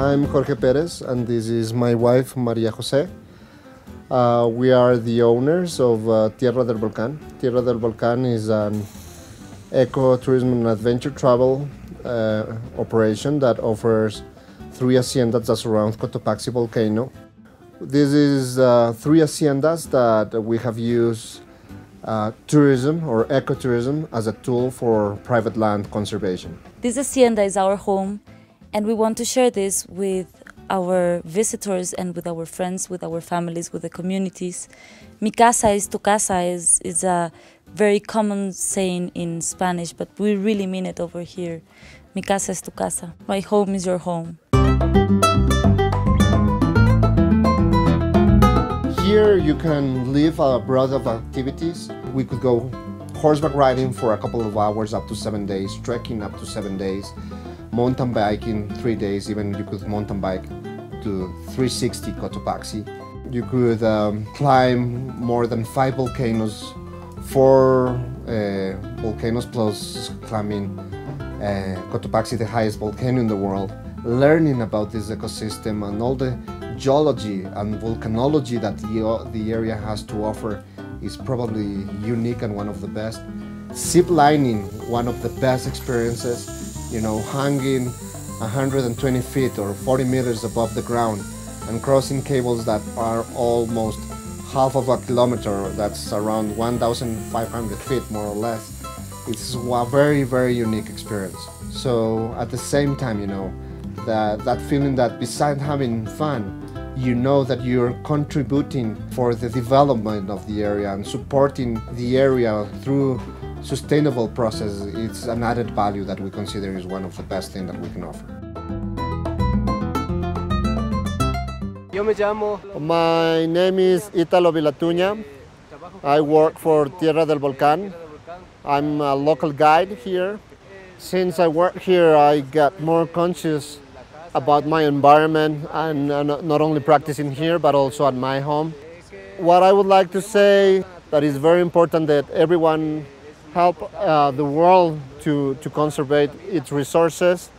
I'm Jorge Perez, and this is my wife, Maria Jose. We are the owners of Tierra del Volcan. Tierra del Volcan is an ecotourism and adventure travel operation that offers 3 haciendas that surround Cotopaxi volcano. This is 3 haciendas that we have used tourism or ecotourism as a tool for private land conservation. This hacienda is our home, and we want to share this with our visitors and with our friends, with our families, with the communities. Mi casa es tu casa is a very common saying in Spanish, but we really mean it over here. Mi casa es tu casa. My home is your home. Here you can live a broad of activities. We could go horseback riding for a couple of hours, up to 7 days, trekking up to 7 days, mountain biking 3 days, even you could mountain bike to 360 Cotopaxi. You could climb more than 5 volcanoes, 4 volcanoes plus climbing Cotopaxi, the highest volcano in the world, learning about this ecosystem and all the geology and volcanology that the area has to offer is probably unique and one of the best. Zip lining, one of the best experiences, you know, hanging 120 feet or 40 meters above the ground and crossing cables that are almost half of a kilometer, that's around 1,500 feet more or less. It's a very, very unique experience. So at the same time, you know, that feeling that besides having fun, you know that you're contributing for the development of the area and supporting the area through sustainable process. It's an added value that we consider is one of the best things that we can offer. My name is Italo Vilatuña. I work for Tierra del Volcan. I'm a local guide here. Since I work here, I got more conscious about my environment and not only practicing here but also at my home. What I would like to say that is very important that everyone help the world to conserve its resources.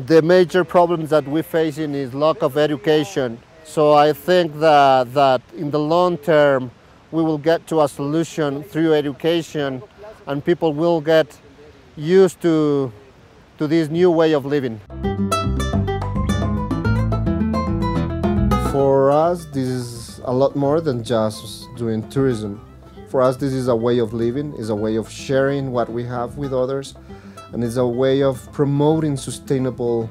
The major problems that we're facing is lack of education. So I think that in the long term we will get to a solution through education and people will get used to this new way of living. For us, this is a lot more than just doing tourism. For us, this is a way of living, is a way of sharing what we have with others, and it's a way of promoting sustainable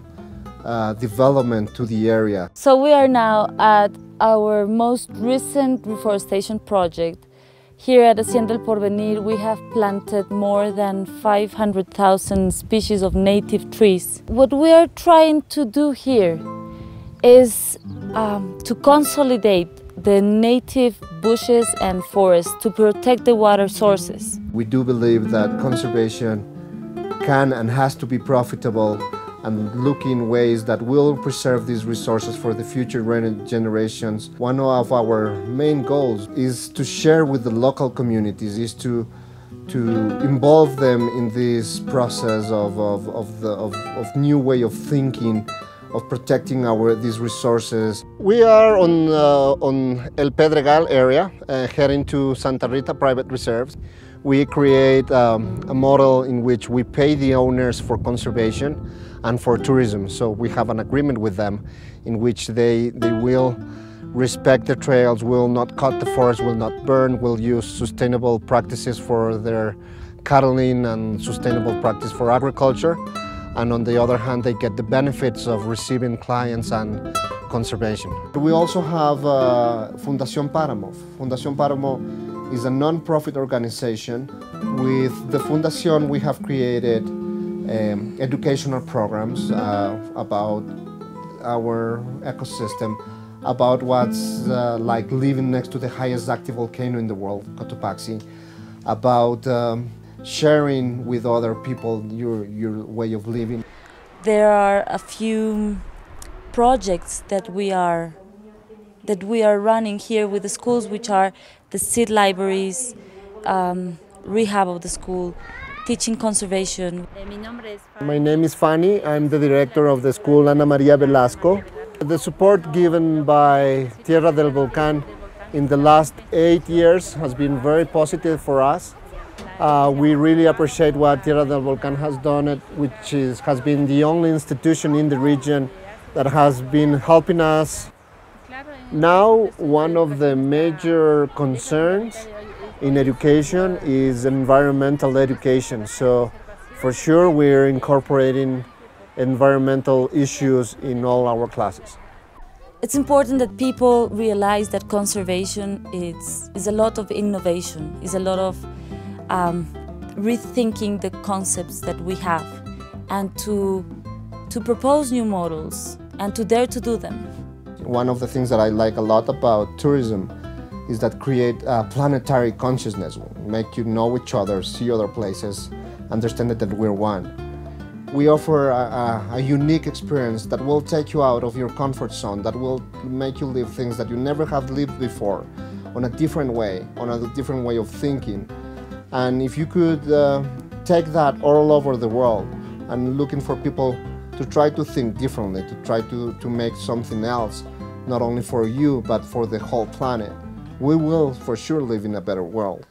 development to the area. So we are now at our most recent reforestation project. Here at Hacienda El Porvenir, we have planted more than 500,000 species of native trees. What we are trying to do here is to consolidate the native bushes and forests to protect the water sources. We do believe that conservation can and has to be profitable and looking ways that will preserve these resources for the future generations. One of our main goals is to share with the local communities, is to involve them in this process of new way of thinking, of protecting these resources. We are on El Pedregal area, heading to Santa Rita Private Reserves. We create a model in which we pay the owners for conservation and for tourism. So we have an agreement with them in which they will respect the trails, will not cut the forest, will not burn, will use sustainable practices for their cattling and sustainable practice for agriculture. And on the other hand, they get the benefits of receiving clients and conservation. We also have Fundación Páramo. Fundación Páramo is a non-profit organization. With the Fundación, we have created educational programs about our ecosystem, about what's like living next to the highest active volcano in the world, Cotopaxi, about sharing with other people your way of living. There are a few projects that we are running here with the schools, which are the seed libraries, rehab of the school, teaching conservation. My name is Fanny. I'm the director of the school Ana Maria Velasco. The support given by Tierra del Volcan in the last 8 years has been very positive for us. We really appreciate what Tierra del Volcan has done, which has been the only institution in the region that has been helping us. Now, one of the major concerns in education is environmental education. So for sure we're incorporating environmental issues in all our classes. It's important that people realize that conservation is a lot of innovation, is a lot of rethinking the concepts that we have, and to propose new models and to dare to do them. One of the things that I like a lot about tourism is that create a planetary consciousness, make you know each other, see other places, understand that we're one. We offer a unique experience that will take you out of your comfort zone, that will make you live things that you never have lived before, on a different way of thinking. And if you could take that all over the world and looking for people to try to think differently, to try to make something else, not only for you, but for the whole planet, we will for sure live in a better world.